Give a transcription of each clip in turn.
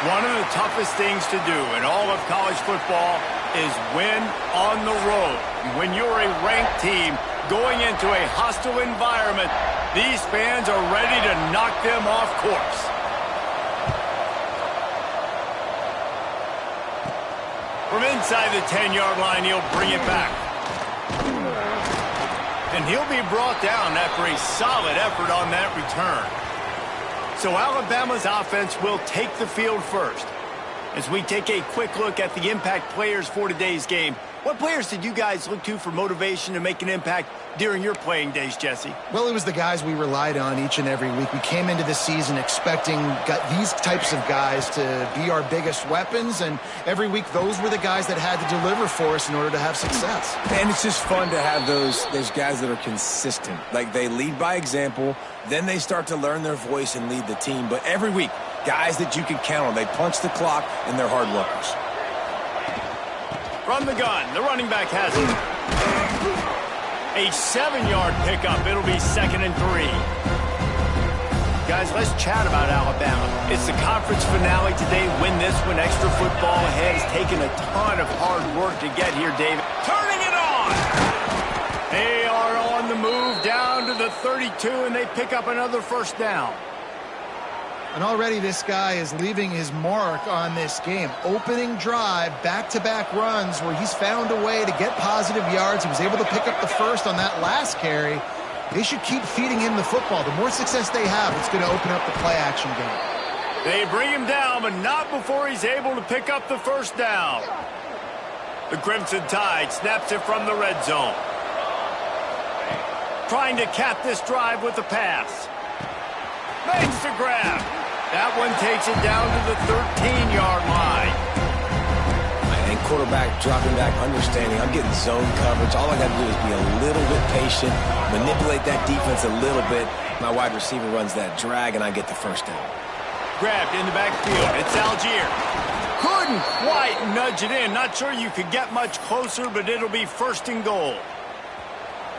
One of the toughest things to do in all of college football is win on the road. When you're a ranked team going into a hostile environment, these fans are ready to knock them off course. From inside the 10-yard line, he'll bring it back. And he'll be brought down after a solid effort on that return. So Alabama's offense will take the field first. As we take a quick look at the impact players for today's game, what players did you guys look to for motivation to make an impact during your playing days, Jesse? Well, it was the guys we relied on each and every week. We came into the season expecting these types of guys to be our biggest weapons, and every week those were the guys that had to deliver for us in order to have success. And it's just fun to have those guys that are consistent. Like, they lead by example, then they start to learn their voice and lead the team. But every week, guys that you can count on. They punch the clock, and they're hard workers. From the gun, the running back has it. A 7-yard pickup. It'll be 2nd and 3. Guys, let's chat about Alabama. It's the conference finale today. Win this one. Extra football ahead. Has taken a ton of hard work to get here, David. Turning it on! They are on the move down to the 32, and they pick up another first down. And already this guy is leaving his mark on this game. Opening drive, back-to-back runs where he's found a way to get positive yards. He was able to pick up the first on that last carry. They should keep feeding him the football. The more success they have, it's going to open up the play-action game. They bring him down, but not before he's able to pick up the first down. The Crimson Tide snaps it from the red zone. Trying to cap this drive with a pass. Makes the grab. That one takes it down to the 13-yard line. And quarterback dropping back, understanding I'm getting zone coverage. All I got to do is be a little bit patient, manipulate that defense a little bit. My wide receiver runs that drag, and I get the first down. Grabbed in the backfield. It's Algier. Couldn't quite nudge it in. Not sure you could get much closer, but it'll be 1st and goal.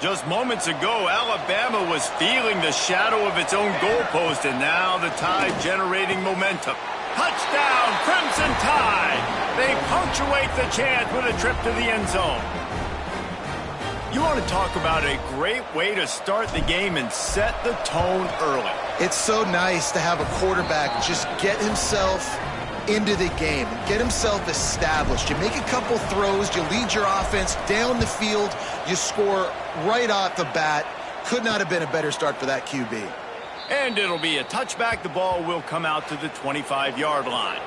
Just moments ago, Alabama was feeling the shadow of its own goalpost, and now the Tide generating momentum. Touchdown, Crimson Tide! They punctuate the chant with a trip to the end zone. You want to talk about a great way to start the game and set the tone early. It's so nice to have a quarterback just get himself into the game and get himself established. You make a couple throws, you lead your offense down the field, you score right off the bat. Could not have been a better start for that QB. And it'll be a touchback. The ball will come out to the 25-yard line.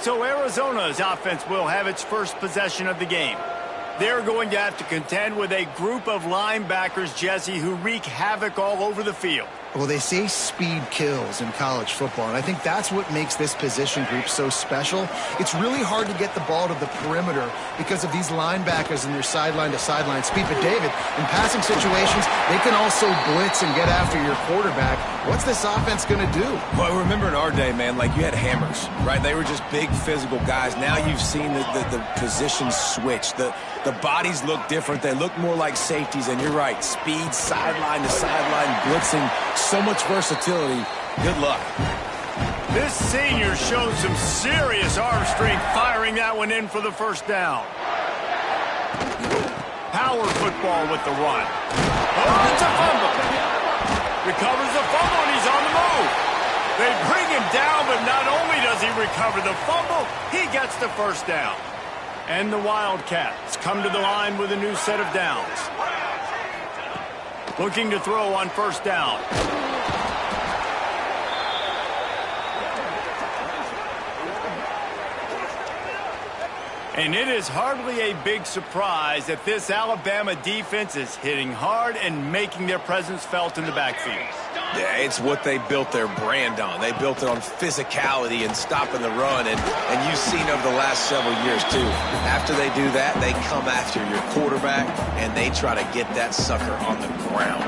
So Arizona's offense will have its first possession of the game. They're going to have to contend with a group of linebackers, Jesse, who wreak havoc all over the field. Well, they say speed kills in college football, and I think that's what makes this position group so special. It's really hard to get the ball to the perimeter because of these linebackers and their sideline-to-sideline speed. But, David, in passing situations, they can also blitz and get after your quarterback. What's this offense going to do? Well, remember in our day, man, like you had hammers, right? They were just big physical guys. Now you've seen the positions switch. The bodies look different. They look more like safeties, and you're right. Speed, sideline to sideline, blitzing, so much versatility. Good luck. This senior shows some serious arm strength firing that one in for the first down. Power football with the run. Oh, it's a fumble. Recovers the fumble, and he's on the move. They bring him down, but not only does he recover the fumble, he gets the first down. And the Wildcats come to the line with a new set of downs. Looking to throw on first down. And it is hardly a big surprise that this Alabama defense is hitting hard and making their presence felt in the backfield. Yeah, it's what they built their brand on. They built it on physicality and stopping the run, and you've seen over the last several years, too. After they do that, they come after your quarterback, and they try to get that sucker on the ground.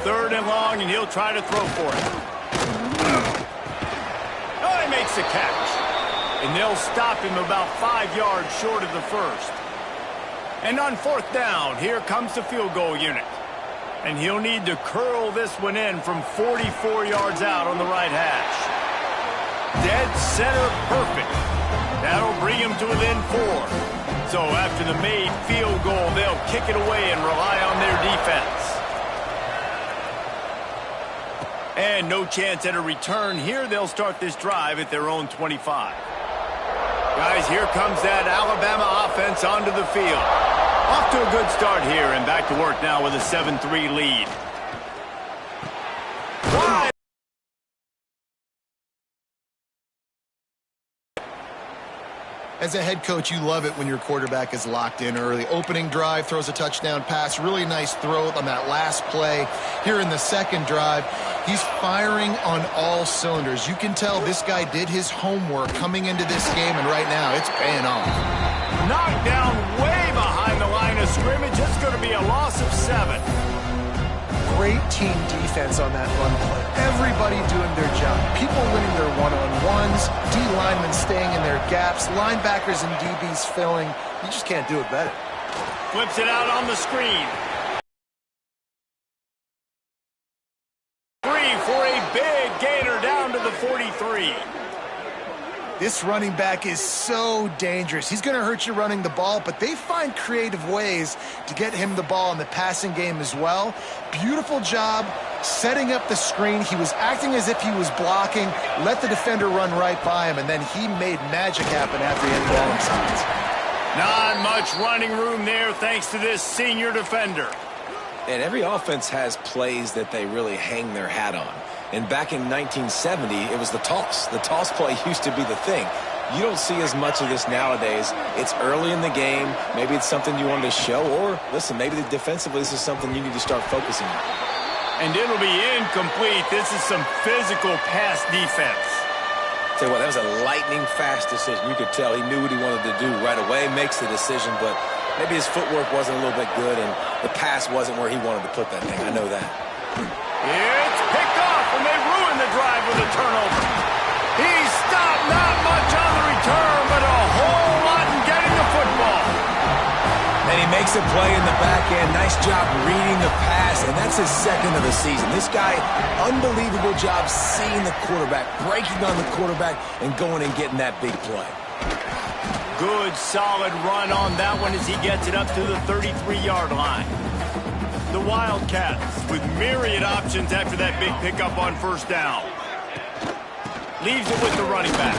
3rd and long, and he'll try to throw for it. Oh, he makes the catch. And they'll stop him about 5 yards short of the first. And on 4th down, here comes the field goal unit. And he'll need to curl this one in from 44 yards out on the right hash. dead center perfect. That'll bring him to within 4. So after the made field goal, they'll kick it away and rely on their defense. And no chance at a return here. They'll start this drive at their own 25. Guys, here comes that Alabama offense onto the field. Off to a good start here and back to work now with a 7-3 lead. Wide. As a head coach, you love it when your quarterback is locked in early. Opening drive, throws a touchdown pass. Really nice throw on that last play. Here in the second drive, he's firing on all cylinders. You can tell this guy did his homework coming into this game, and right now it's paying off. Knocked down way behind the line of scrimmage. It's going to be a loss of 7. Great team defense on that run play. Everybody doing their job. People winning their one-on-ones, D linemen staying in their gaps, linebackers and DBs filling. You just can't do it better. Flips it out on the screen. 3 for a big gainer down to the 43. This running back is so dangerous. He's going to hurt you running the ball, but they find creative ways to get him the ball in the passing game as well. Beautiful job setting up the screen. He was acting as if he was blocking, let the defender run right by him, and then he made magic happen after he had the ball in his hands. Not much running room there thanks to this senior defender. And every offense has plays that they really hang their hat on. And back in 1970, it was the toss. The toss play used to be the thing. You don't see as much of this nowadays. It's early in the game. Maybe it's something you wanted to show. Or, listen, maybe defensively this is something you need to start focusing on. And it'll be incomplete. This is some physical pass defense. Tell you what, that was a lightning-fast decision. You could tell he knew what he wanted to do right away, makes the decision, but maybe his footwork wasn't a little bit good, and the pass wasn't where he wanted to put that thing. I know that. It's picked off, and they ruin the drive with a turnover. He stopped, not much on the return, but a whole lot in getting the football. And he makes a play in the back end. Nice job reading the pass, and that's his second of the season. This guy, unbelievable job seeing the quarterback, breaking on the quarterback, and going and getting that big play. Good, solid run on that one as he gets it up to the 33-yard line. The Wildcats with myriad options after that big pickup on first down. Leaves it with the running back.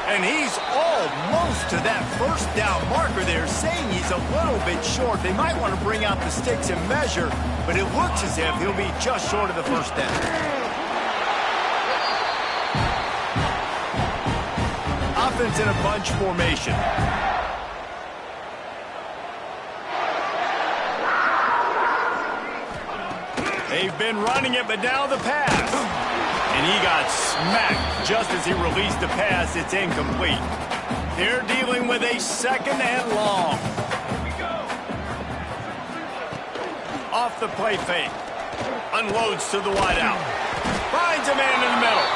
And he's almost to that first down marker there, saying he's a little bit short. They might want to bring out the sticks and measure, but it looks as if he'll be just short of the first down. Offense in a bunch formation. They've been running it, but now the pass. And he got smacked just as he released the pass. It's incomplete. They're dealing with a second and long. Off the play fake. Unloads to the wideout. Finds a man in the middle.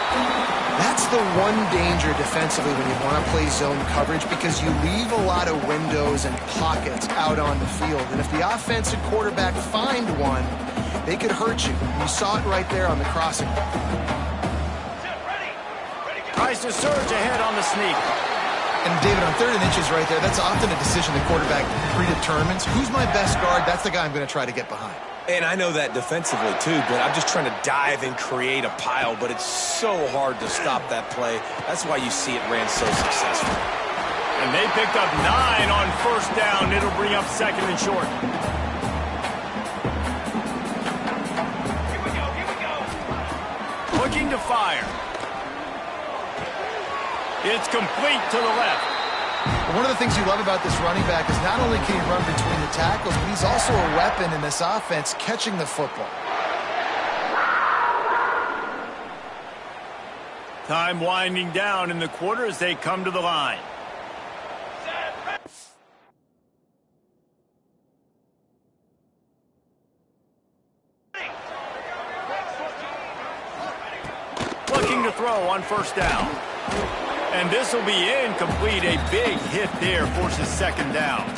That's the one danger defensively when you want to play zone coverage, because you leave a lot of windows and pockets out on the field. And if the offensive quarterback find one, they could hurt you. You saw it right there on the crossing. Tries to surge ahead on the sneak. And David, on 3rd and inches right there, that's often a decision the quarterback predetermines. Who's my best guard? That's the guy I'm going to try to get behind. And I know that defensively, too, but I'm just trying to dive and create a pile, but it's so hard to stop that play. That's why you see it ran so successful. And they picked up 9 on first down. It'll bring up second and short. Looking to fire. It's complete to the left. One of the things you love about this running back is not only can he run between the tackles, but he's also a weapon in this offense catching the football. Time winding down in the quarter as they come to the line. Looking to throw on first down. And this will be incomplete. A big hit there forces second down.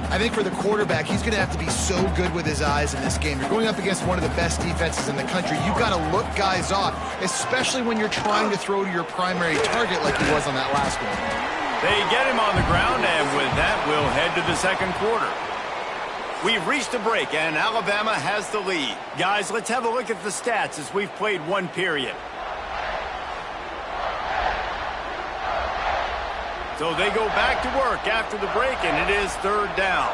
I think for the quarterback, he's going to have to be so good with his eyes in this game. You're going up against one of the best defenses in the country. You've got to look guys off, especially when you're trying to throw to your primary target like he was on that last one. They get him on the ground, and with that, we'll head to the second quarter. We've reached a break, and Alabama has the lead. Guys, let's have a look at the stats as we've played one period. So they go back to work after the break, and it is third down.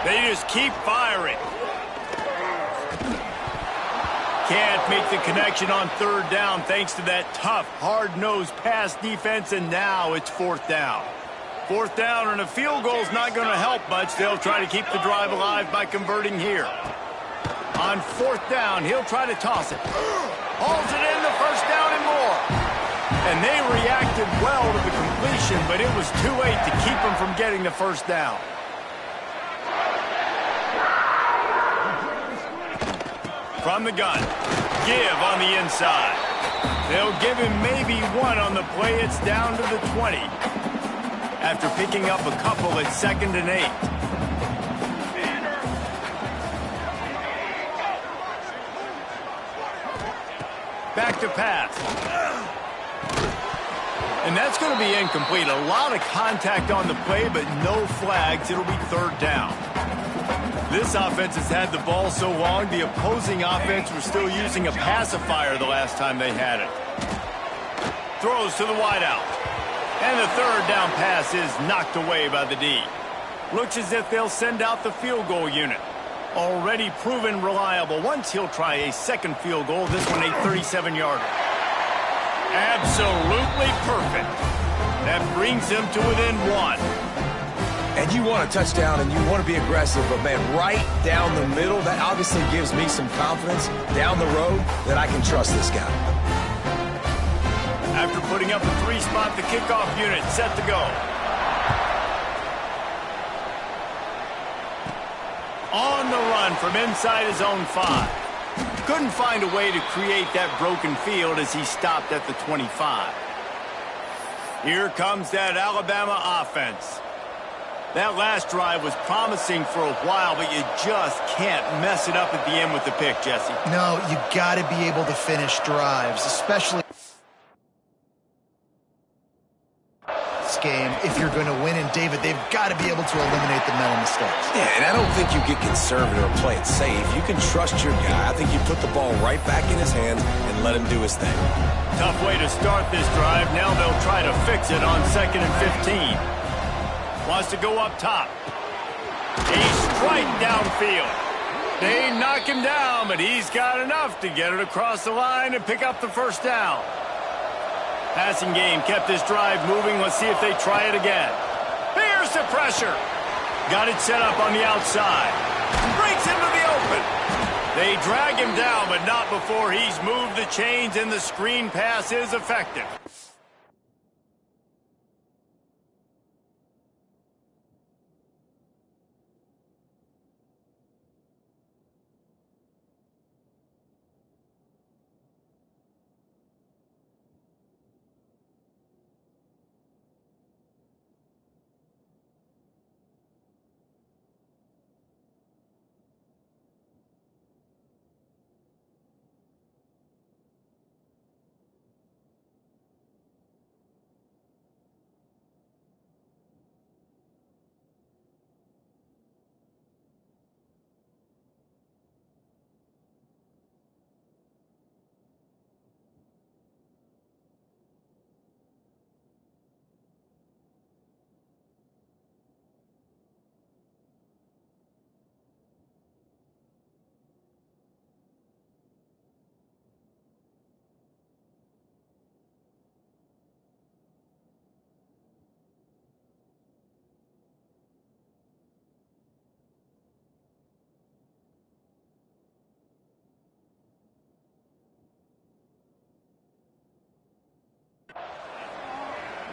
They just keep firing. Can't make the connection on third down thanks to that tough, hard-nosed pass defense, and now it's fourth down. Fourth down and a field goal is not going to help much. They'll try to keep the drive alive by converting here. On fourth down, he'll try to toss it. Hauls it in, the first down and more. And they reacted well to the completion, but it was too late to keep them from getting the first down. From the gun, give on the inside. They'll give him maybe one on the play. It's down to the 20. After picking up a couple at 2nd and 8. Back to pass. And that's going to be incomplete. A lot of contact on the play, but no flags. It'll be third down. This offense has had the ball so long, the opposing offense was still using a pacifier the last time they had it. Throws to the wideout. And the third down pass is knocked away by the D. Looks as if they'll send out the field goal unit. Already proven reliable. Once he'll try a second field goal, this one a 37-yarder. Absolutely perfect. That brings him to within one. And you want a touchdown and you want to be aggressive, but man, right down the middle, that obviously gives me some confidence down the road that I can trust this guy. After putting up a 3-spot, the kickoff unit set to go. On the run from inside his own 5. Couldn't find a way to create that broken field as he stopped at the 25. Here comes that Alabama offense. That last drive was promising for a while, but you just can't mess it up at the end with the pick, Jesse. No, you got to be able to finish drives, especially this game if you're going to win. And David, they've got to be able to eliminate the mental mistakes. Yeah, and I don't think you get conservative or play it safe. You can trust your guy. I think you put the ball right back in his hands and let him do his thing. Tough way to start this drive. Now they'll try to fix it on 2nd and 15. Wants to go up top. A strike downfield. They knock him down, but he's got enough to get it across the line and pick up the first down. Passing game kept this drive moving. Let's see if they try it again. Here's the pressure. Got it set up on the outside. Breaks into the open. They drag him down, but not before he's moved the chains, and the screen pass is effective.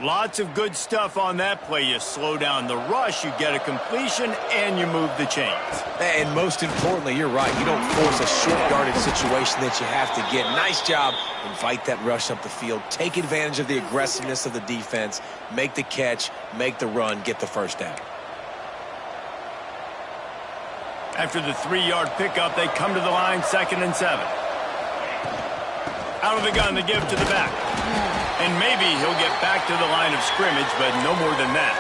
Lots of good stuff on that play. You slow down the rush, you get a completion, and you move the chains. And most importantly, you're right. You don't force a short-yardage situation that you have to get. Nice job. Invite that rush up the field. Take advantage of the aggressiveness of the defense. Make the catch, make the run, get the first down. After the 3-yard pickup, they come to the line, 2nd and 7. Out of the gun, they give to the back. And maybe he'll get back to the line of scrimmage, but no more than that.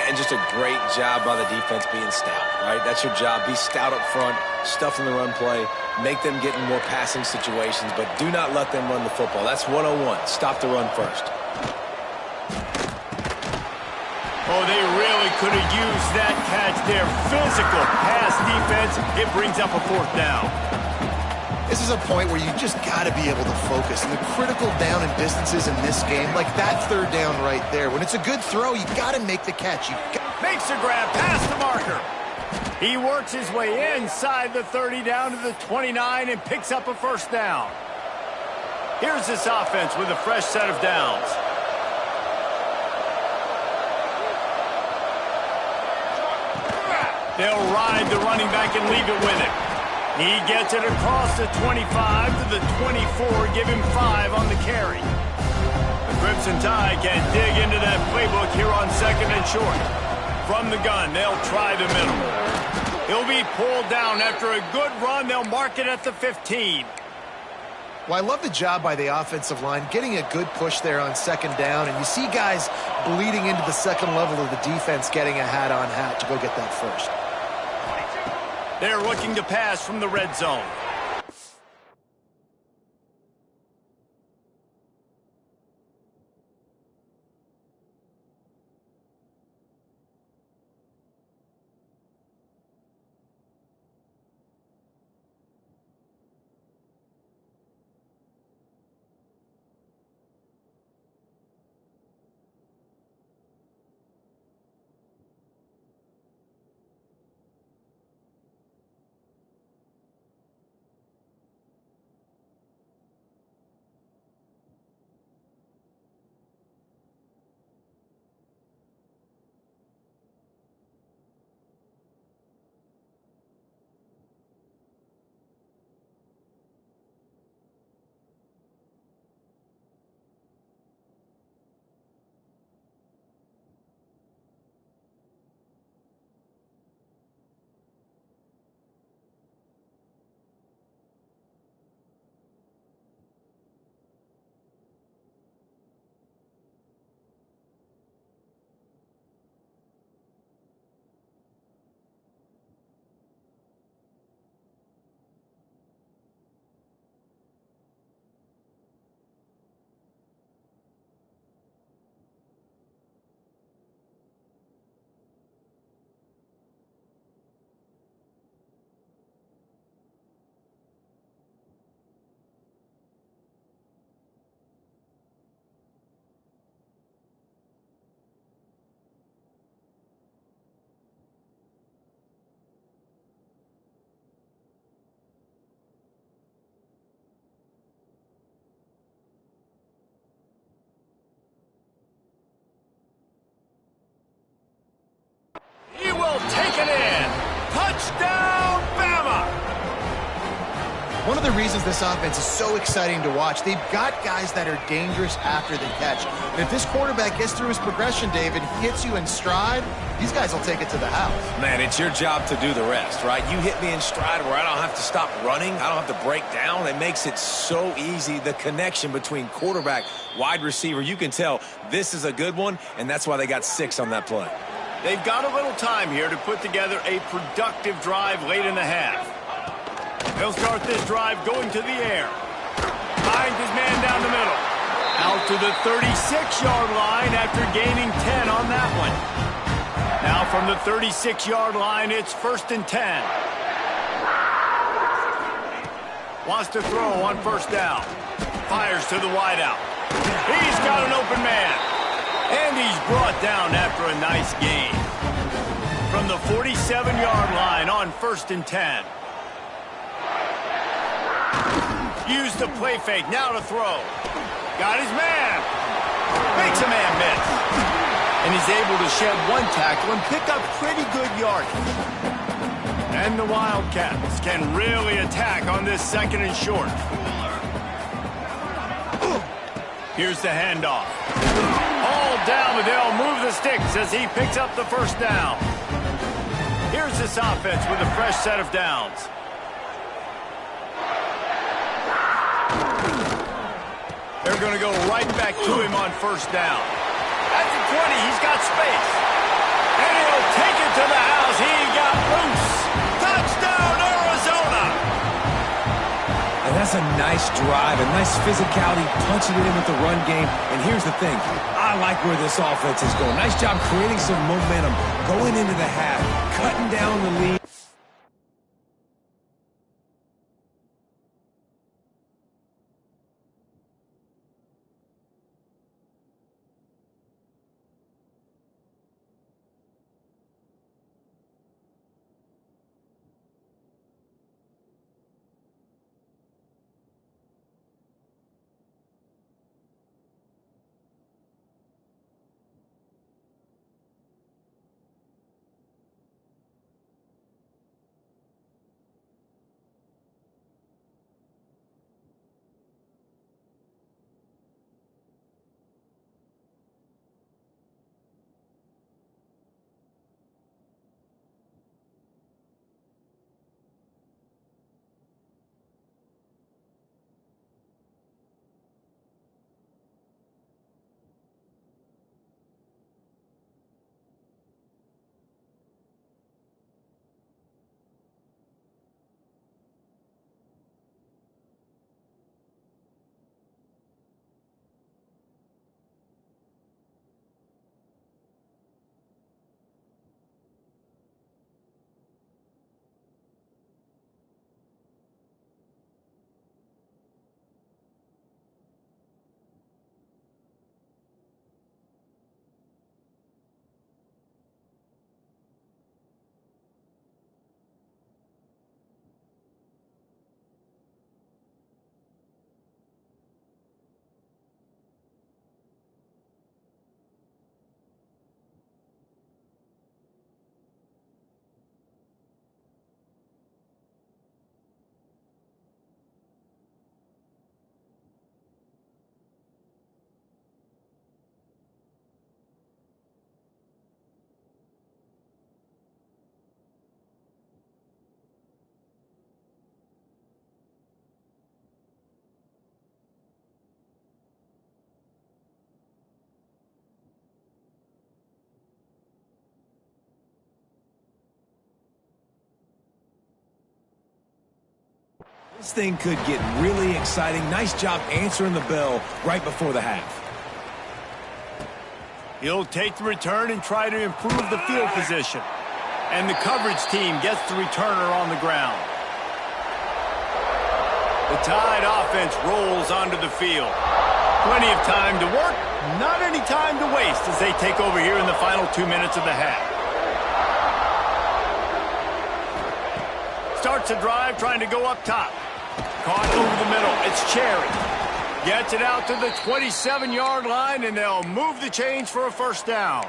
And just a great job by the defense being stout, right? That's your job. Be stout up front, stuff in the run play, make them get in more passing situations, but do not let them run the football. That's 101. Stop the run first. Oh, they really could have used that catch there. Physical pass defense. It brings up a 4th down. This is a point where you just got to be able to focus. And the critical down and distances in this game, like that 3rd down right there, when it's a good throw, you got to make the catch. Makes a grab past the marker. He works his way inside the 30 down to the 29 and picks up a 1st down. Here's this offense with a fresh set of downs. They'll ride the running back and leave it with him. He gets it across the 25 to the 24, give him 5 on the carry. The Crimson Tide can dig into that playbook here on 2nd and short. From the gun, they'll try the middle. He'll be pulled down after a good run. They'll mark it at the 15. Well, I love the job by the offensive line, getting a good push there on 2nd down, and you see guys bleeding into the 2nd level of the defense getting a hat-on-hat to go get that first. They're looking to pass from the red zone. He will take it in. Touchdown, Bama! One of the reasons this offense is so exciting to watch, they've got guys that are dangerous after the catch. And if this quarterback gets through his progression, David, hits you in stride, these guys will take it to the house. Man, it's your job to do the rest, right? You hit me in stride where I don't have to stop running. I don't have to break down. It makes it so easy. The connection between quarterback, wide receiver, you can tell this is a good one, and that's why they got 6 on that play. They've got a little time here to put together a productive drive late in the half. They'll start this drive going to the air. Finds his man down the middle. Out to the 36-yard line after gaining 10 on that one. Now from the 36-yard line, it's 1st and 10. Wants to throw on 1st down. Fires to the wideout. He's got an open man. And he's brought down after a nice gain. From the 47-yard line on 1st and 10. Use the play fake, now to throw. Got his man. Makes a man miss. And he's able to shed one tackle and pick up pretty good yardage. And the Wildcats can really attack on this 2nd and short. Here's the handoff. All down, but they'll move the sticks as he picks up the first down. Here's this offense with a fresh set of downs. They're going to go right back to him on first down. At the 20, he's got space. And he'll take it to the house. He got loose. Touchdown, Arizona! And that's a nice drive, a nice physicality, punching it in with the run game. And here's the thing. I like where this offense is going. Nice job creating some momentum, going into the half, cutting down the lead. This thing could get really exciting. Nice job answering the bell right before the half. He'll take the return and try to improve the field position. And the coverage team gets the returner on the ground. The Tide offense rolls onto the field. Plenty of time to work, not any time to waste as they take over here in the final 2 minutes of the half. Starts a drive trying to go up top. Caught over the middle. It's Cherry. Gets it out to the 27-yard line, and they'll move the chains for a first down.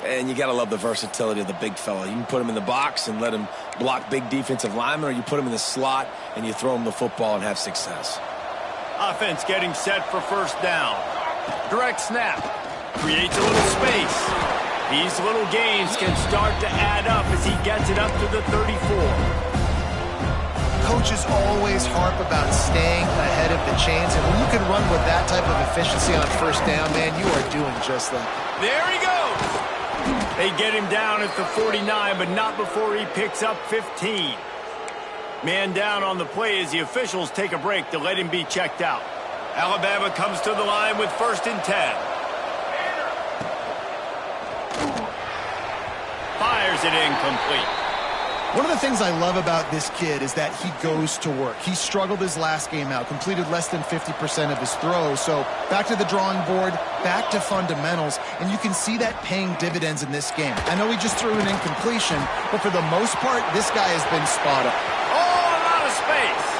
And you got to love the versatility of the big fella. You can put him in the box and let him block big defensive linemen, or you put him in the slot and you throw him the football and have success. Offense getting set for first down. Direct snap. Creates a little space. These little gains can start to add up as he gets it up to the 34. Coaches always harp about staying ahead of the chains, and when you can run with that type of efficiency on first down, man, you are doing just that. There he goes. They get him down at the 49, but not before he picks up 15. Man down on the play as the officials take a break to let him be checked out. Alabama comes to the line with 1st and 10. Fires it incomplete. One of the things I love about this kid is that he goes to work. He struggled his last game out, completed less than 50% of his throws. So back to the drawing board, back to fundamentals, and you can see that paying dividends in this game. I know he just threw an incompletion, but for the most part, this guy has been spot on. Oh, a lot of space.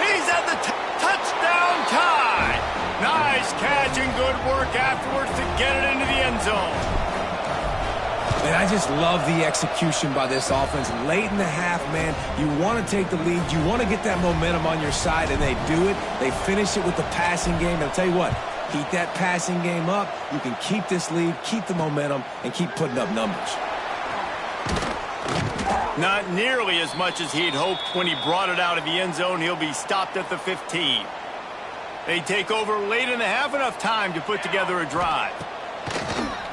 He's at the touchdown tie. Nice catch. doing good work afterwards to get it into the end zone. And I just love the execution by this offense. Late in the half, man, you want to take the lead. You want to get that momentum on your side, and they do it. They finish it with the passing game. And I'll tell you what, keep that passing game up. You can keep this lead, keep the momentum, and keep putting up numbers. Not nearly as much as he'd hoped when he brought it out of the end zone. He'll be stopped at the 15. They take over late in the half, enough time to put together a drive.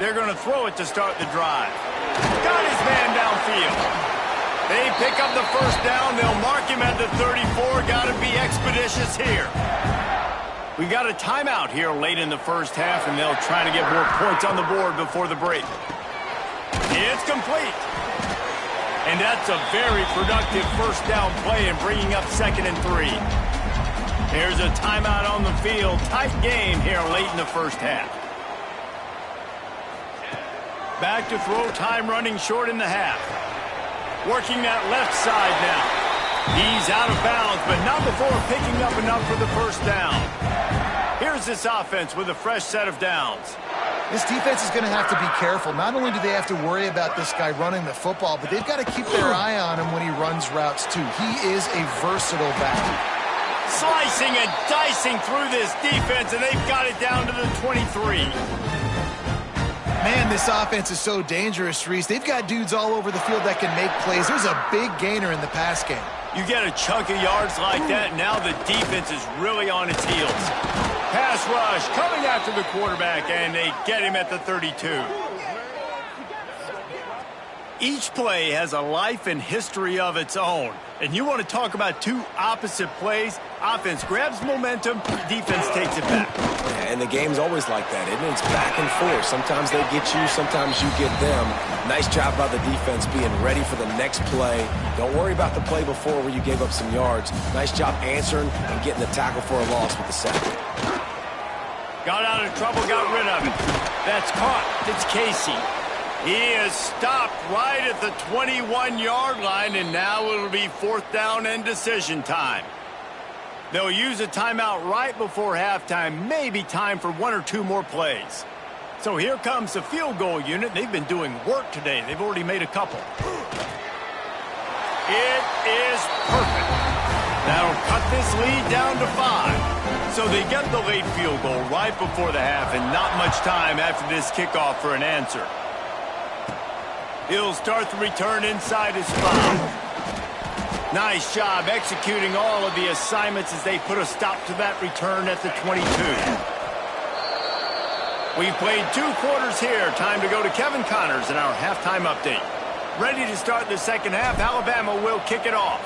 They're going to throw it to start the drive. Got his man downfield. They pick up the first down. They'll mark him at the 34. Got to be expeditious here. We got a timeout here late in the first half, and they'll try to get more points on the board before the break. It's complete. And that's a very productive first down play and bringing up 2nd and 3. There's a timeout on the field. Tight game here late in the first half. Back to throw, time running short in the half. Working that left side now. He's out of bounds, but not before picking up enough for the first down. Here's this offense with a fresh set of downs. This defense is going to have to be careful. Not only do they have to worry about this guy running the football, but they've got to keep their eye on him when he runs routes too. He is a versatile back. Slicing and dicing through this defense, and they've got it down to the 23. Man, this offense is so dangerous, Reese. They've got dudes all over the field that can make plays. There's a big gainer in the pass game. You get a chunk of yards like that, now the defense is really on its heels. Pass rush coming after the quarterback, and they get him at the 32. Each play has a life and history of its own. And you want to talk about two opposite plays. Offense grabs momentum, defense takes it back. And the game's always like that, isn't it? It's back and forth. Sometimes they get you, sometimes you get them. Nice job by the defense being ready for the next play. Don't worry about the play before where you gave up some yards. Nice job answering and getting the tackle for a loss with the sack. Got out of trouble, got rid of it. That's caught. It's Casey. He is stopped right at the 21-yard line, and now it'll be 4th down and decision time. They'll use a timeout right before halftime, maybe time for 1 or 2 more plays. So here comes the field goal unit. They've been doing work today. They've already made a couple. It is perfect. That'll cut this lead down to 5. So they get the late field goal right before the half, and not much time after this kickoff for an answer. He'll start the return inside his 5. Nice job executing all of the assignments as they put a stop to that return at the 22. We've played 2 quarters here. Time to go to Kevin Connors in our halftime update. Ready to start the second half. Alabama will kick it off.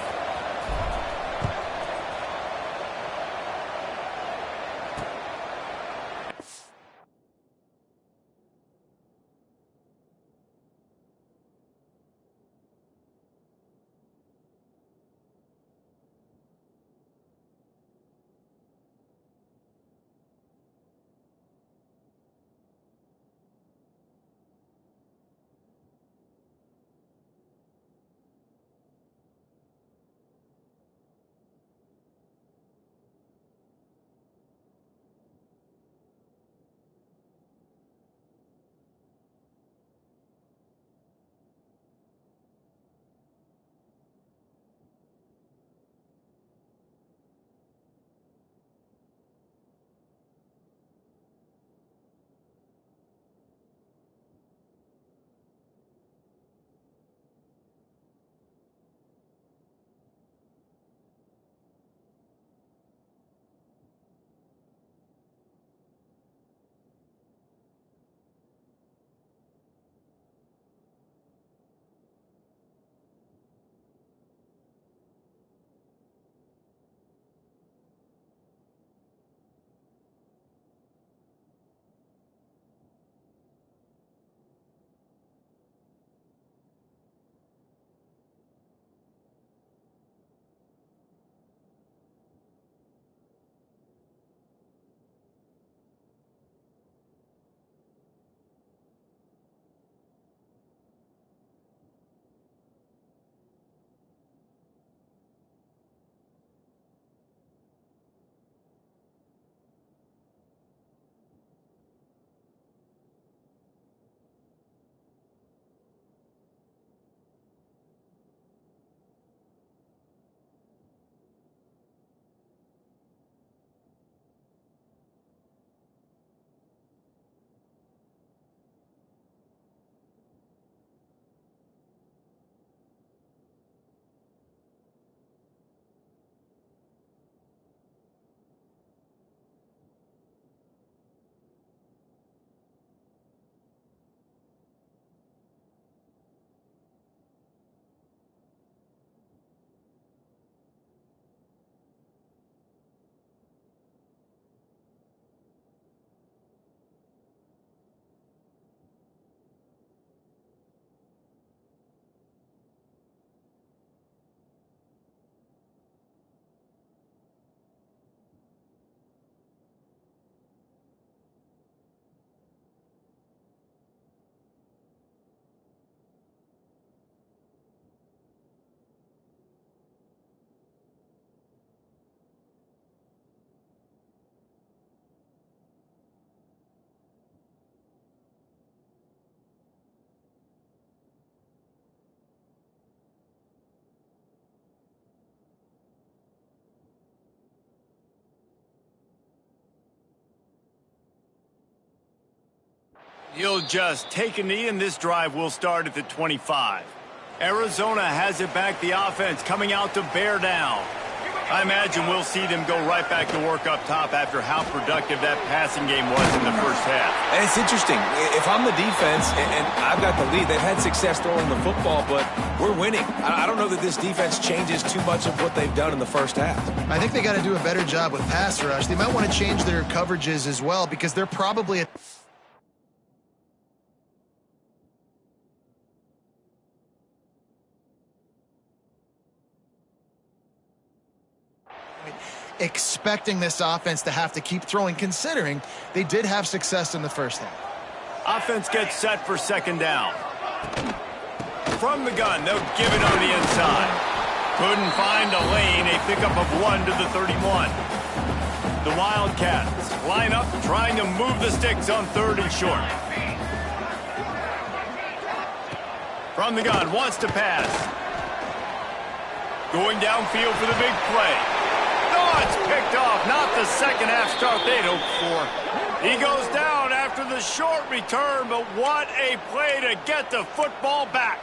He'll just take a knee, and this drive will start at the 25. Arizona has it back, the offense coming out to bear down. I imagine we'll see them go right back to work up top after how productive that passing game was in the first half. And it's interesting. If I'm the defense and I've got the lead, they've had success throwing the football, but we're winning. I don't know that this defense changes too much of what they've done in the first half. I think they got to do a better job with pass rush. They might want to change their coverages as well because they're probably expecting this offense to have to keep throwing, considering they did have success in the first half. Offense gets set for second down. From the gun, they'll give it on the inside. Couldn't find a lane, a pickup of 1 to the 31. The Wildcats line up trying to move the sticks on 3rd and short. From the gun, wants to pass. Going downfield for the big play. Oh, it's picked off. Not the second half start they'd hoped for. He goes down after the short return, but what a play to get the football back.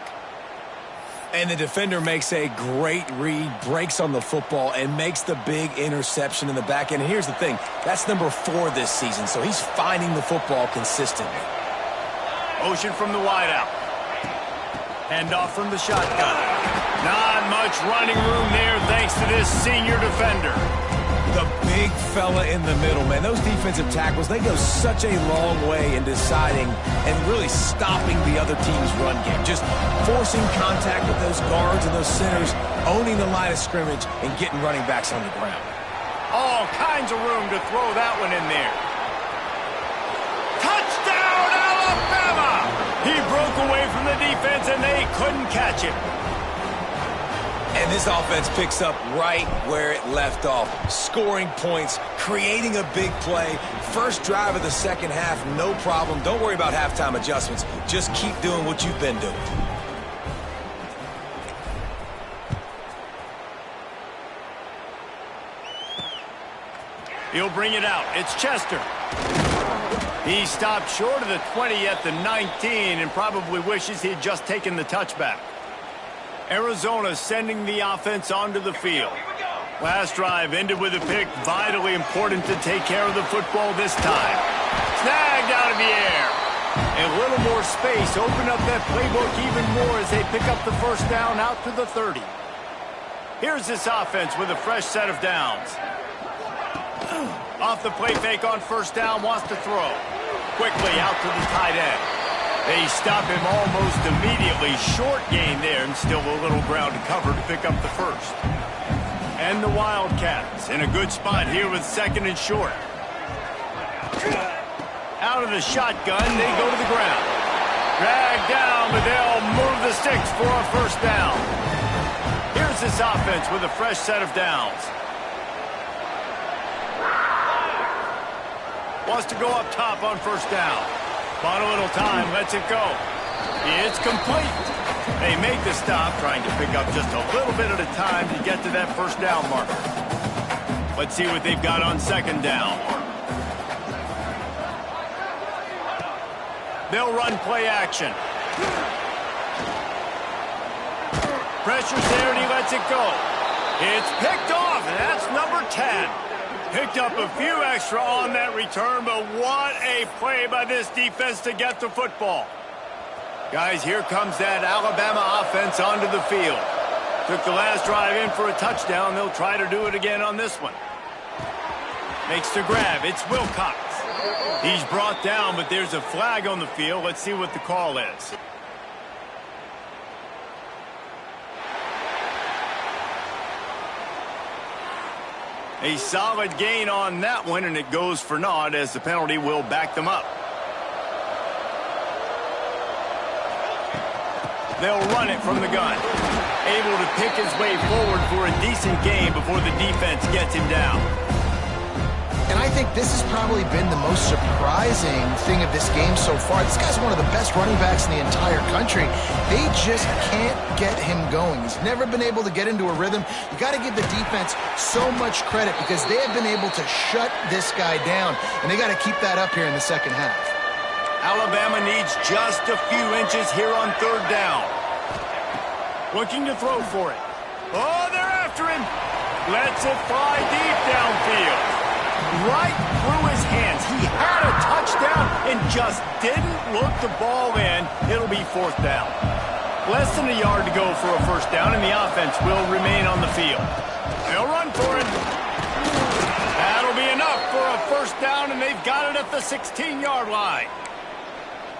And the defender makes a great read, breaks on the football, and makes the big interception in the back end. And here's the thing, that's number 4 this season, so he's finding the football consistently. Motion from the wideout. Handoff from the shotgun. Not much running room there thanks to this senior defender. The big fella in the middle, man. Those defensive tackles, they go such a long way in deciding and really stopping the other team's run game. Just forcing contact with those guards and those centers, owning the line of scrimmage, and getting running backs on the ground. All kinds of room to throw that one in there. Touchdown, Alabama! He broke away from the defense, and they couldn't catch him. And this offense picks up right where it left off. Scoring points, creating a big play. First drive of the second half, no problem. Don't worry about halftime adjustments. Just keep doing what you've been doing. He'll bring it out. It's Chester. He stopped short of the 20 at the 19 and probably wishes he had just taken the touchback. Arizona sending the offense onto the field. Last drive ended with a pick. Vitally important to take care of the football this time. Snagged out of the air. A little more space. Open up that playbook even more as they pick up the first down out to the 30. Here's this offense with a fresh set of downs. Off the play fake on first down. Wants to throw. Quickly out to the tight end. They stop him almost immediately. Short gain there, and still a little ground to cover to pick up the first. And the Wildcats in a good spot here with 2nd and short. Out of the shotgun, they go to the ground. Dragged down, but they'll move the sticks for a first down. Here's this offense with a fresh set of downs. Wants to go up top on first down. Bought a little time, lets it go. It's complete. They make the stop, trying to pick up just a little bit at a time to get to that first down marker. Let's see what they've got on second down. They'll run play action. Pressure's there and he lets it go. It's picked off, and that's number 10. Picked up a few extra on that return, but what a play by this defense to get the football. Guys, here comes that Alabama offense onto the field. Took the last drive in for a touchdown. They'll try to do it again on this one. Makes the grab. It's Wilcox. He's brought down, but there's a flag on the field. Let's see what the call is. A solid gain on that one, and it goes for naught as the penalty will back them up. They'll run it from the gun. Able to pick his way forward for a decent gain before the defense gets him down. And I think this has probably been the most surprising thing of this game so far. This guy's one of the best running backs in the entire country. They just can't get him going. He's never been able to get into a rhythm. You got to give the defense so much credit because they have been able to shut this guy down, and they got to keep that up here in the second half. Alabama needs just a few inches here on third down. Looking to throw for it. Oh, they're after him. Lets it fly deep downfield. Right through his hands. He had a touchdown and just didn't look the ball in. It'll be fourth down. Less than a yard to go for a first down, and the offense will remain on the field. They'll run for it. That'll be enough for a first down, and they've got it at the 16-yard line.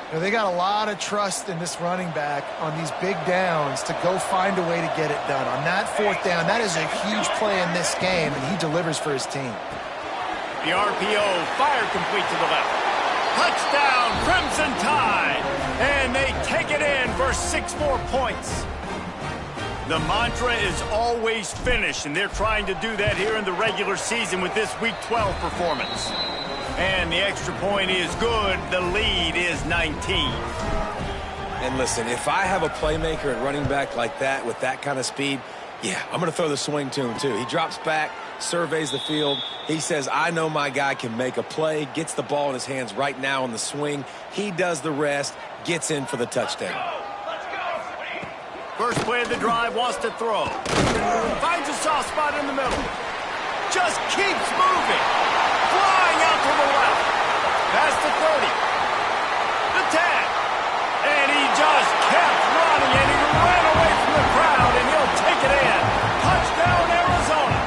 You know, they got a lot of trust in this running back on these big downs to go find a way to get it done. On that fourth down, that is a huge play in this game, and he delivers for his team. The RPO, fire complete to the left. Touchdown, Crimson Tide! And they take it in for 6 more points. The mantra is always finish, and they're trying to do that here in the regular season with this Week 12 performance. And the extra point is good. The lead is 19. And listen, if I have a playmaker at running back like that with that kind of speed, yeah, I'm going to throw the swing to him too. He drops back, surveys the field. He says, I know my guy can make a play, gets the ball in his hands right now on the swing. He does the rest, gets in for the touchdown. First play of the drive, wants to throw. Finds a soft spot in the middle. Just keeps moving. Flying out to the left. Past the 30. The 10. And he just kept running, and he ran away from the crowd, and he'll take it in. Touchdown, Arizona.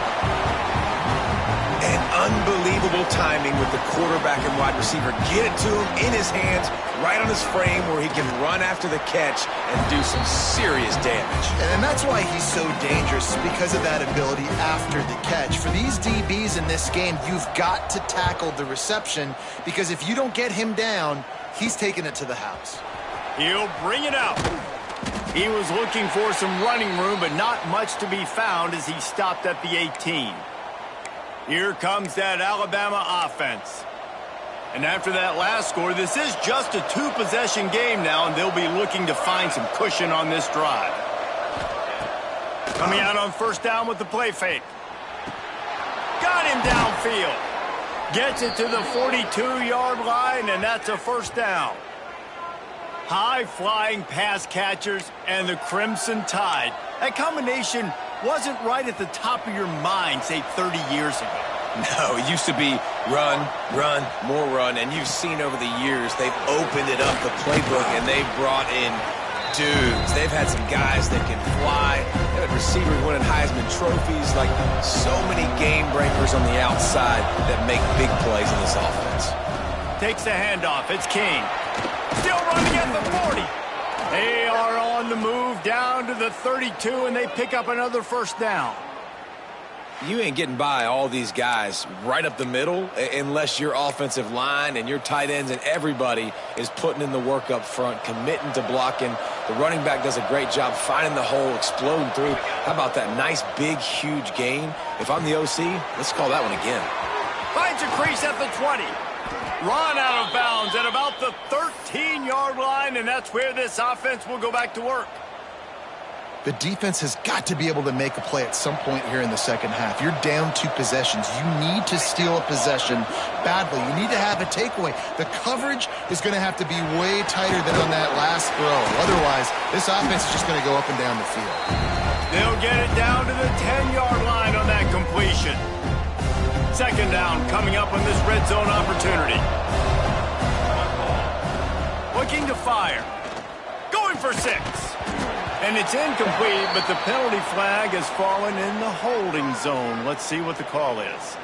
And unbelievable timing with the quarterback and wide receiver. Get it to him in his hands, right on his frame where he can run after the catch and do some serious damage. And that's why he's so dangerous, because of that ability after the catch. For these DBs in this game, you've got to tackle the reception, because if you don't get him down, he's taking it to the house. He'll bring it out. He was looking for some running room, but not much to be found as he stopped at the 18. Here comes that Alabama offense. And after that last score, this is just a 2-possession game now, and they'll be looking to find some cushion on this drive. Coming out on first down with the play fake. Got him downfield. Gets it to the 42-yard line, and that's a first down. High-flying pass catchers and the Crimson Tide. That combination wasn't right at the top of your mind, say, 30 years ago. No, it used to be run, run, more run, and you've seen over the years they've opened it up, the playbook, and they've brought in dudes. They've had some guys that can fly. They've had receivers winning Heisman trophies, like so many game breakers on the outside that make big plays in this offense. Takes the handoff. It's King. Still running at the 40. They are on the move down to the 32, and they pick up another first down. You ain't getting by all these guys right up the middle unless your offensive line and your tight ends and everybody is putting in the work up front, committing to blocking. The running back does a great job finding the hole, exploding through. How about that nice, big, huge gain? If I'm the OC, let's call that one again. Finds a crease at the 20. Run out of bounds at about the 13-yard line, and that's where this offense will go back to work. The defense has got to be able to make a play at some point here in the second half. You're down 2 possessions. You need to steal a possession badly. You need to have a takeaway. The coverage is going to have to be way tighter than on that last throw. Otherwise, this offense is just going to go up and down the field. They'll get it down to the 10-yard line on that completion. Second down coming up on this red zone opportunity. Looking to fire. Going for 6. And it's incomplete, but the penalty flag has fallen in the holding zone. Let's see what the call is.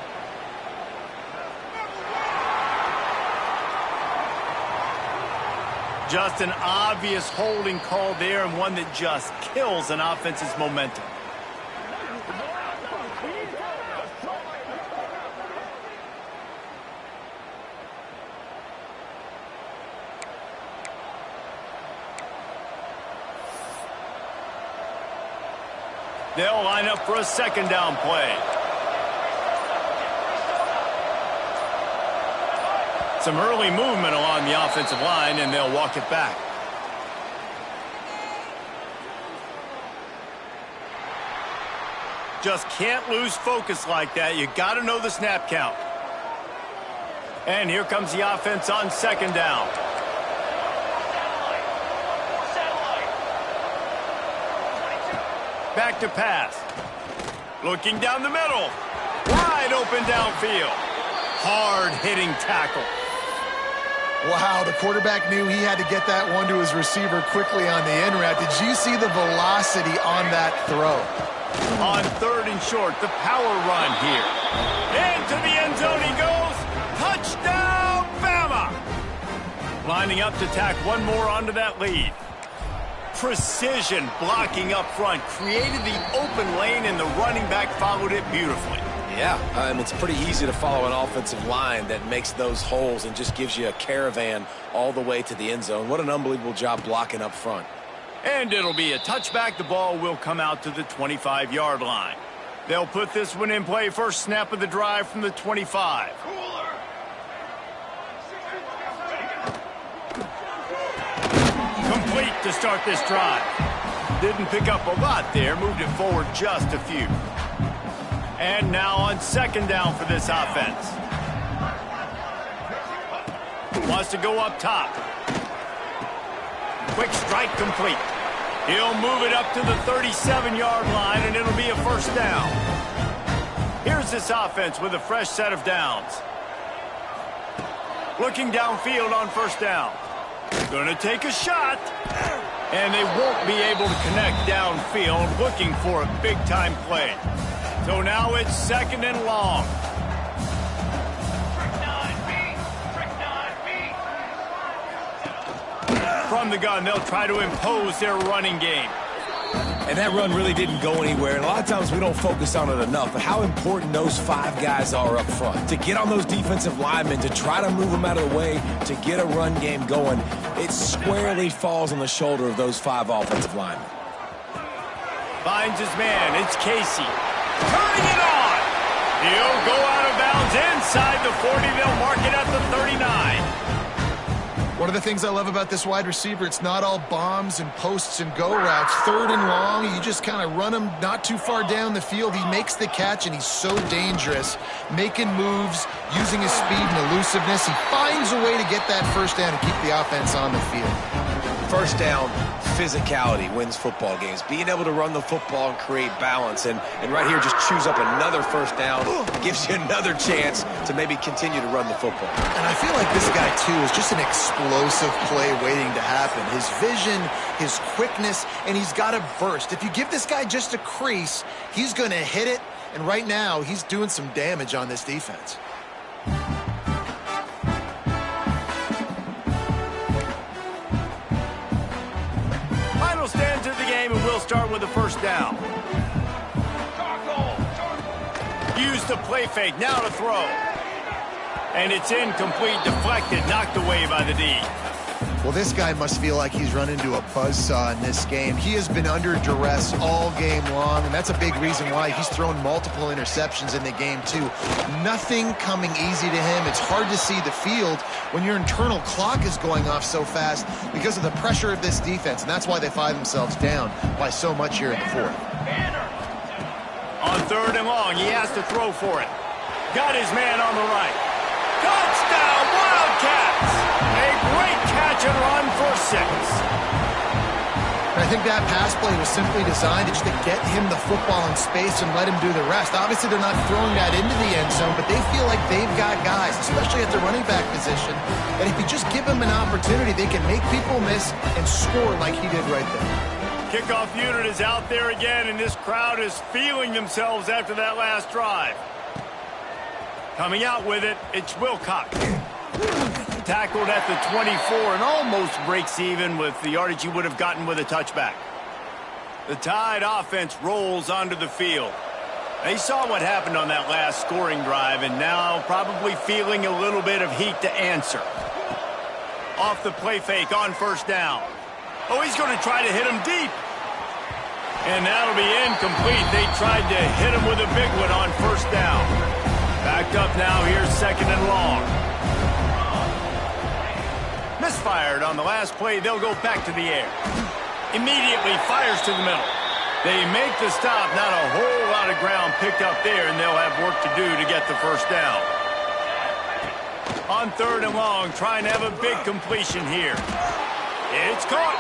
Just an obvious holding call there, and one that just kills an offense's momentum. They'll line up for a second down play. Some early movement along the offensive line, and they'll walk it back. Just can't lose focus like that. You got to know the snap count. And here comes the offense on second down. back to pass. Looking down the middle. Wide open downfield. Hard-hitting tackle. Wow, the quarterback knew he had to get that one to his receiver quickly on the in route. Did you see the velocity on that throw? On 3rd and short, the power run here. Into the end zone he goes. Touchdown, Bama! Lining up to tack one more onto that lead. Precision blocking up front. Created the open lane, and the running back followed it beautifully. Yeah, it's pretty easy to follow an offensive line that makes those holes and just gives you a caravan all the way to the end zone. What an unbelievable job blocking up front. And it'll be a touchback. The ball will come out to the 25-yard line. They'll put this one in play. First snap of the drive from the 25. Complete to start this drive. Didn't pick up a lot there. Moved it forward just a few. And now on 2nd down for this offense. Wants to go up top. Quick strike complete. He'll move it up to the 37-yard line, and it'll be a 1st down. Here's this offense with a fresh set of downs. Looking downfield on 1st down. Going to take a shot. And they won't be able to connect downfield, looking for a big-time play. So now it's 2nd and long. From the gun, they'll try to impose their running game. And that run really didn't go anywhere. And a lot of times we don't focus on it enough, but how important those 5 guys are up front. To get on those defensive linemen, to try to move them out of the way, to get a run game going, it squarely falls on the shoulder of those 5 offensive linemen. Finds his man. It's Casey. Turning it on. He'll go out of bounds inside the 40. They'll mark it at the 39. One of the things I love about this wide receiver, it's not all bombs and posts and go routes. 3rd and long, you just kind of run him not too far down the field. He makes the catch, and he's so dangerous, making moves, using his speed and elusiveness. He finds a way to get that 1st down and keep the offense on the field. 1st down, physicality wins football games. Being able to run the football and create balance. And right here, just choose up another 1st down. Gives you another chance to maybe continue to run the football. And I feel like this guy, too, is just an explosive play waiting to happen. His vision, his quickness, and he's got a burst. If you give this guy just a crease, he's going to hit it. And right now, he's doing some damage on this defense. Stands of the game, and we'll start with the 1st down. Use the play fake, now to throw. And it's incomplete, deflected, knocked away by the D. Well, this guy must feel like he's run into a buzzsaw in this game. He has been under duress all game long, and that's a big reason why he's thrown multiple interceptions in the game, too. Nothing coming easy to him. It's hard to see the field when your internal clock is going off so fast because of the pressure of this defense, and that's why they find themselves down by so much here in the 4th. On 3rd and long, he has to throw for it. Got his man on the right. Touchdown, Wildcats! A great catch and run for 6. And I think that pass play was simply designed just to get him the football in space and let him do the rest. Obviously, they're not throwing that into the end zone, but they feel like they've got guys, especially at the running back position, and if you just give them an opportunity, they can make people miss and score like he did right there. Kickoff unit is out there again, and this crowd is feeling themselves after that last drive. Coming out with it, it's Wilcox. Tackled at the 24 and almost breaks even with the yardage he would have gotten with a touchback. The Tide offense rolls onto the field. They saw what happened on that last scoring drive and now probably feeling a little bit of heat to answer. Off the play fake on 1st down. Oh, he's going to try to hit him deep. And that'll be incomplete. They tried to hit him with a big one on 1st down. Backed up now, here's 2nd and long. Misfired on the last play, they'll go back to the air. Immediately fires to the middle. They make the stop, not a whole lot of ground picked up there, and they'll have work to do to get the 1st down. On 3rd and long, trying to have a big completion here. It's caught.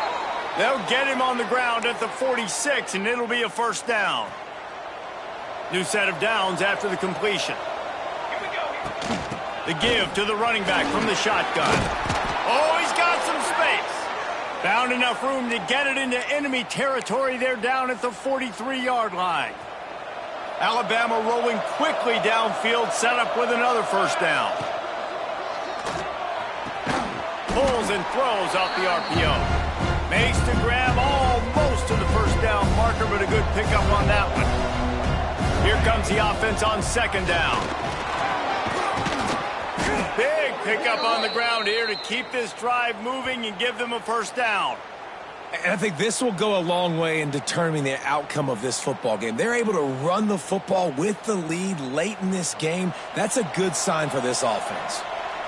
They'll get him on the ground at the 46, and it'll be a first down. New set of downs after the completion. Here we go. The give to the running back from the shotgun. Oh, he's got some space. Found enough room to get it into enemy territory. They're down at the 43-yard line. Alabama rolling quickly downfield, set up with another first down. Pulls and throws off the RPO. Makes the grab almost to the first down marker, but a good pickup on that one. Here comes the offense on second down. Big pickup on the ground here to keep this drive moving and give them a first down. And I think this will go a long way in determining the outcome of this football game. They're able to run the football with the lead late in this game. That's a good sign for this offense.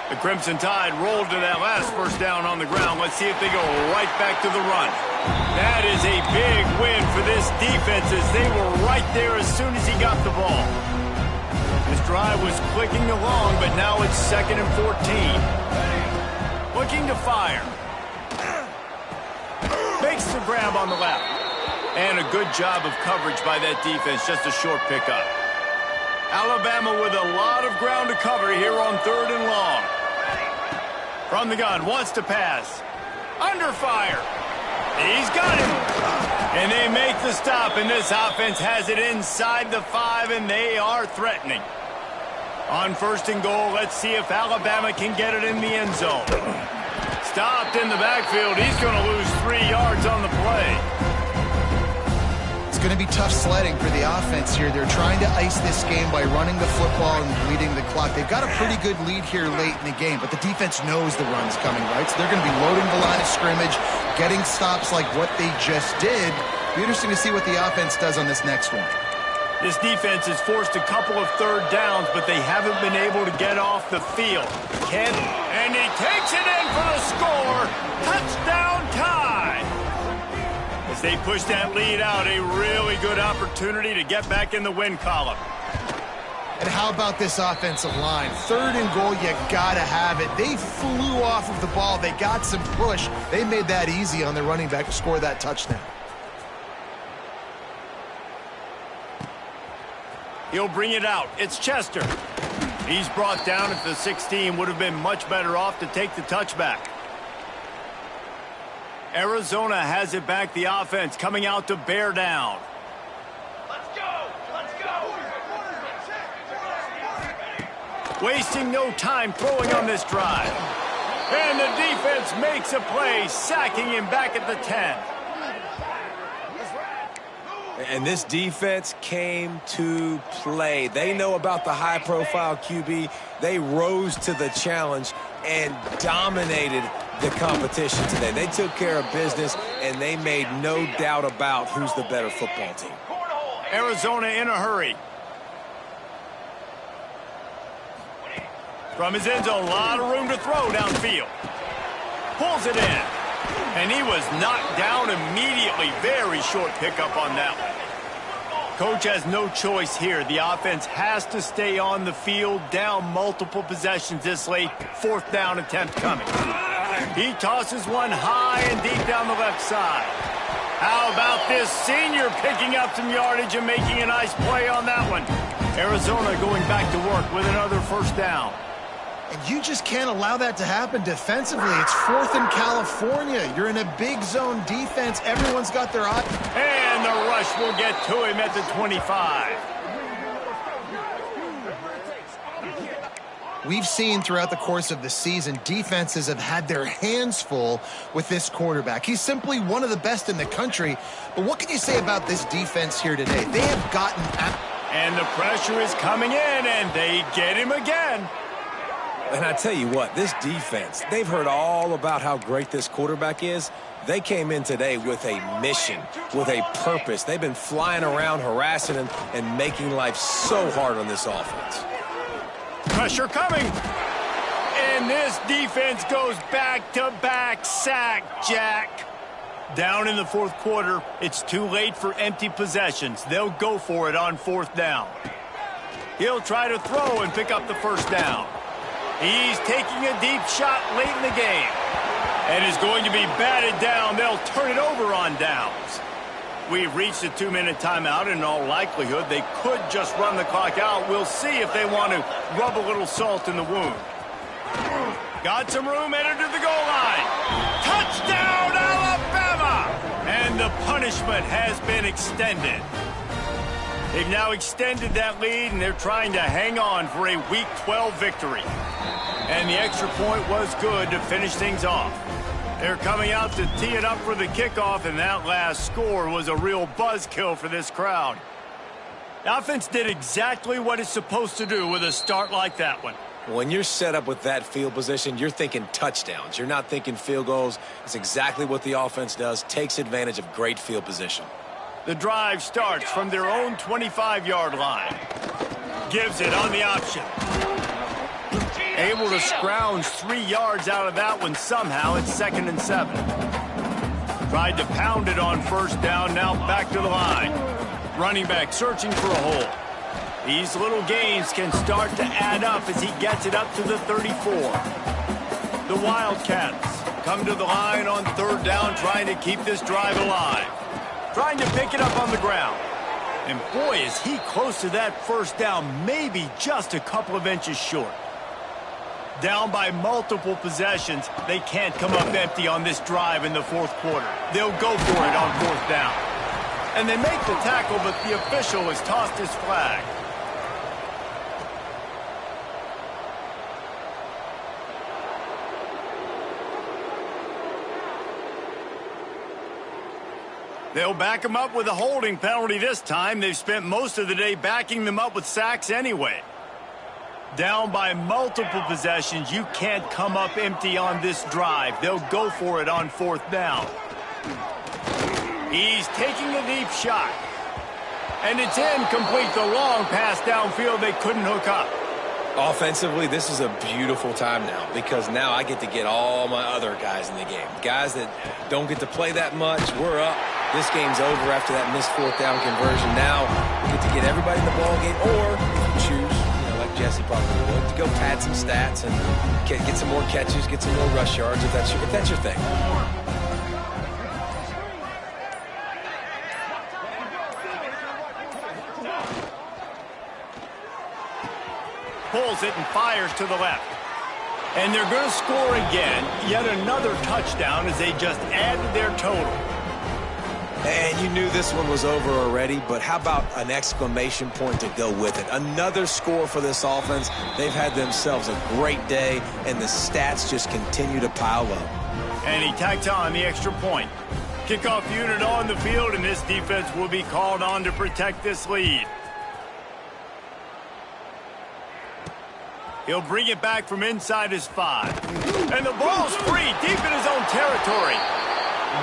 The Crimson Tide rolled to that last first down on the ground. Let's see if they go right back to the run. That is a big win for this defense as they were right there as soon as he got the ball. This drive was clicking along, but now it's 2nd and 14. Looking to fire. Makes the grab on the left. And a good job of coverage by that defense, just a short pickup. Alabama with a lot of ground to cover here on 3rd and long. From the gun, wants to pass. Under fire. He's got him. And they make the stop, and this offense has it inside the 5, and they are threatening. On 1st and goal, let's see if Alabama can get it in the end zone. Stopped in the backfield. He's going to lose 3 yards on the play. It's going to be tough sledding for the offense here. They're trying to ice this game by running the football and bleeding the clock. They've got a pretty good lead here late in the game, but the defense knows the run's coming, right? So they're going to be loading the line of scrimmage, getting stops like what they just did. Be interesting to see what the offense does on this next one. This defense has forced a couple of 3rd downs, but they haven't been able to get off the field. And he takes it in for the score. Touchdown Tide. As they push that lead out, a really good opportunity to get back in the win column. And how about this offensive line? 3rd and goal, you gotta have it. They flew off of the ball. They got some push. They made that easy on the running back to score that touchdown. He'll bring it out. It's Chester. He's brought down at the 16. Would have been much better off to take the touchback. Arizona has it back. The offense coming out to bear down. Let's go! Let's go! Wasting no time throwing on this drive. And the defense makes a play, sacking him back at the 10. And this defense came to play. They know about the high-profile QB. They rose to the challenge and dominated the competition today. They took care of business, and they made no doubt about who's the better football team. Arizona in a hurry. From his end zone, a lot of room to throw downfield. Pulls it in. And he was knocked down immediately. Very short pickup on that one. Coach has no choice here. The offense has to stay on the field, down multiple possessions this late. 4th down attempt coming. He tosses one high and deep down the left side. How about this senior picking up some yardage and making a nice play on that one? Arizona going back to work with another first down. And you just can't allow that to happen defensively. It's 4th in California. You're in a big zone defense. Everyone's got their eye. And the rush will get to him at the 25. We've seen throughout the course of the season, defenses have had their hands full with this quarterback. He's simply one of the best in the country. But what can you say about this defense here today? They have gotten out. And the pressure is coming in, and they get him again. And I tell you what, this defense, they've heard all about how great this quarterback is. They came in today with a mission, with a purpose. They've been flying around, harassing him, and making life so hard on this offense. Pressure coming. And this defense goes back-to-back sack, Jack. Down in the 4th quarter, it's too late for empty possessions. They'll go for it on 4th down. He'll try to throw and pick up the first down. He's taking a deep shot late in the game. And is going to be batted down. They'll turn it over on downs. We've reached a 2-minute timeout, and in all likelihood, they could just run the clock out. We'll see if they want to rub a little salt in the wound. Got some room, headed to the goal line. Touchdown, Alabama! And the punishment has been extended. They've now extended that lead, and they're trying to hang on for a Week 12 victory. And the extra point was good to finish things off. They're coming out to tee it up for the kickoff, and that last score was a real buzzkill for this crowd. The offense did exactly what it's supposed to do with a start like that one. When you're set up with that field position, you're thinking touchdowns. You're not thinking field goals. It's exactly what the offense does, takes advantage of great field position. The drive starts from their own 25-yard line. Gives it on the option. Able to scrounge 3 yards out of that one somehow. It's 2nd and 7. Tried to pound it on first down, now back to the line. Running back searching for a hole. These little gains can start to add up as he gets it up to the 34. The Wildcats come to the line on 3rd down, trying to keep this drive alive. Trying to pick it up on the ground. And boy, is he close to that first down, maybe just a couple of inches short. Down by multiple possessions, they can't come up empty on this drive in the 4th quarter. They'll go for it on 4th down. And they make the tackle, but the official has tossed his flag. They'll back them up with a holding penalty this time. They've spent most of the day backing them up with sacks anyway. Down by multiple possessions, you can't come up empty on this drive. They'll go for it on 4th down. He's taking a deep shot. And it's incomplete. The long pass downfield, they couldn't hook up. Offensively, this is a beautiful time now because now I get to get all my other guys in the game. Guys that don't get to play that much, we're up. This game's over after that missed 4th down conversion. Now we get to get everybody in the ball game, or if you choose, like Jesse probably would, to go pad some stats and get some more catches, get some more rush yards if that's your thing. Pulls it and fires to the left. And they're going to score again. Yet another touchdown as they just added their total. And you knew this one was over already, but how about an exclamation point to go with it? Another score for this offense. They've had themselves a great day, and the stats just continue to pile up. And he tacked on the extra point. Kickoff unit on the field, and this defense will be called on to protect this lead. He'll bring it back from inside his 5. And the ball's free, deep in his own territory.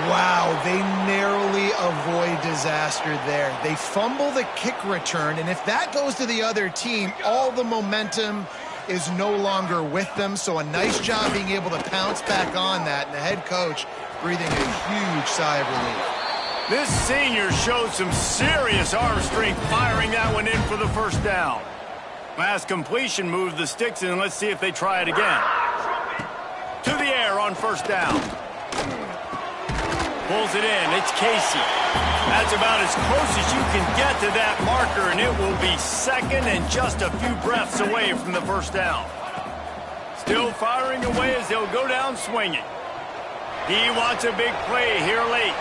Wow, they narrowly avoid disaster there. They fumble the kick return, and if that goes to the other team, all the momentum is no longer with them. So a nice job being able to pounce back on that, and the head coach breathing a huge sigh of relief. This senior showed some serious arm strength firing that one in for the first down. Last completion moved the sticks, and let's see if they try it again. To the air on first down. Pulls it in. It's Casey. That's about as close as you can get to that marker, and it will be 2nd and just a few breaths away from the first down. Still firing away as they'll go down swinging. He wants a big play here late.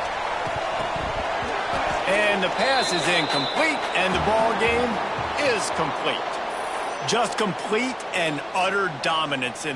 And the pass is incomplete, and the ball game is complete. Just complete and utter dominance in